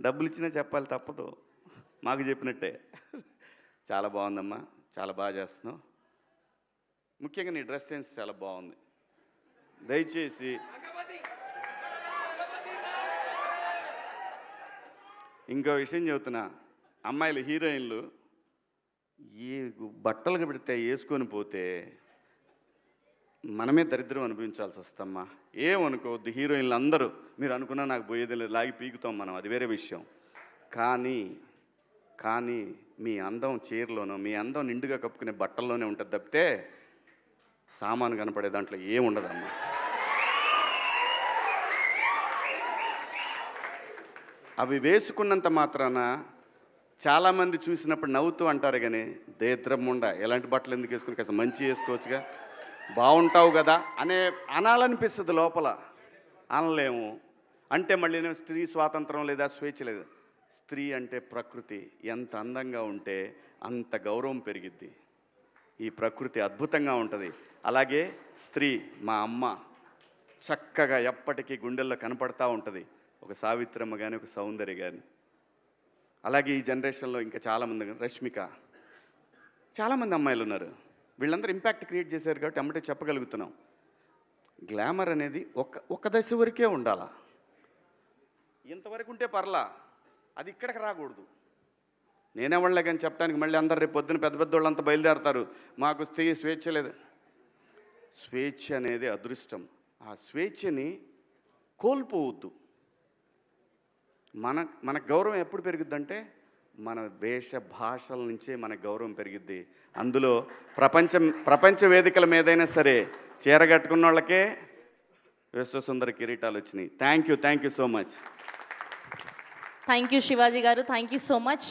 డబ్బులు ఇచ్చినా చెప్పాలి, తప్పదు. మాకు చెప్పినట్టే. చాలా బాగుందమ్మా, చాలా బాగా చేస్తున్నావు. ముఖ్యంగా నీ డ్రెస్ సెన్స్ చాలా బాగుంది. దయచేసి ఇంకో విషయం చెబుతున్నా, అమ్మాయిలు హీరోయిన్లు ఈ బట్టలు పెడితే వేసుకొని పోతే మనమే దరిద్రం అనిపించాల్సి వస్తమ్మా. ఏమనుకోవద్దు, హీరోయిన్లు అందరూ మీరు అనుకున్నా నాకు పోయేది లేదు, లాగి పీకుతాం మనం, అది వేరే విషయం. కానీ మీ అందం చీరలోనో, మీ అందం నిండుగా కప్పుకునే బట్టల్లోనే ఉంటుంది తప్పితే సామాను కనపడే దాంట్లో ఏముండదమ్మా. అవి వేసుకున్నంత మాత్రాన చాలామంది చూసినప్పుడు నవ్వుతూ అంటారు, కానీ దేద్రమ్ముండ ఎలాంటి బట్టలు ఎందుకు వేసుకుని కాస్త మంచి వేసుకోవచ్చుగా, బాగుంటావు కదా అనాలనిపిస్తుంది లోపల. అనలేము. అంటే మళ్ళీ స్త్రీ స్వాతంత్రం లేదా, స్వేచ్ఛ లేదా. స్త్రీ అంటే ప్రకృతి, ఎంత అందంగా ఉంటే అంత గౌరవం పెరిగిద్ది. ఈ ప్రకృతి అద్భుతంగా ఉంటుంది. అలాగే స్త్రీ మా అమ్మ చక్కగా ఎప్పటికీ గుండెల్లో కనపడతా ఉంటుంది, ఒక సావిత్రమ్మ కానీ, ఒక సౌందర్య కానీ. అలాగే ఈ జనరేషన్లో ఇంకా చాలామంది, రష్మిక, చాలామంది అమ్మాయిలు ఉన్నారు. వీళ్ళందరూ ఇంపాక్ట్ క్రియేట్ చేశారు కాబట్టి అమ్మటే చెప్పగలుగుతున్నాం. గ్లామర్ అనేది ఒక దశ వరకే ఉండాలా, ఇంతవరకు ఉంటే పర్లా, అది ఇక్కడికి రాకూడదు. నేనేవాళ్ళే కానీ చెప్పడానికి మళ్ళీ అందరు రేపు పొద్దున పెద్ద పెద్ద వాళ్ళంతా బయలుదేరతారు, మాకు స్త్రీ స్వేచ్ఛ లేదు. స్వేచ్ఛ అనేది అదృష్టం. ఆ స్వేచ్ఛని కోల్పోవద్దు. మన గౌరవం ఎప్పుడు పెరుగుద్దంటే మన వేష భాషల నుంచే మన గౌరవం పెరిగిద్ది. అందులో ప్రపంచ వేదికల మీదైనా సరే చీర కట్టుకున్న వాళ్ళకే విశ్వసుందర కిరీటాలు వచ్చినాయి. Thank you so much. Thank you Shivaji గారు, థ్యాంక్ యూ సో మచ్.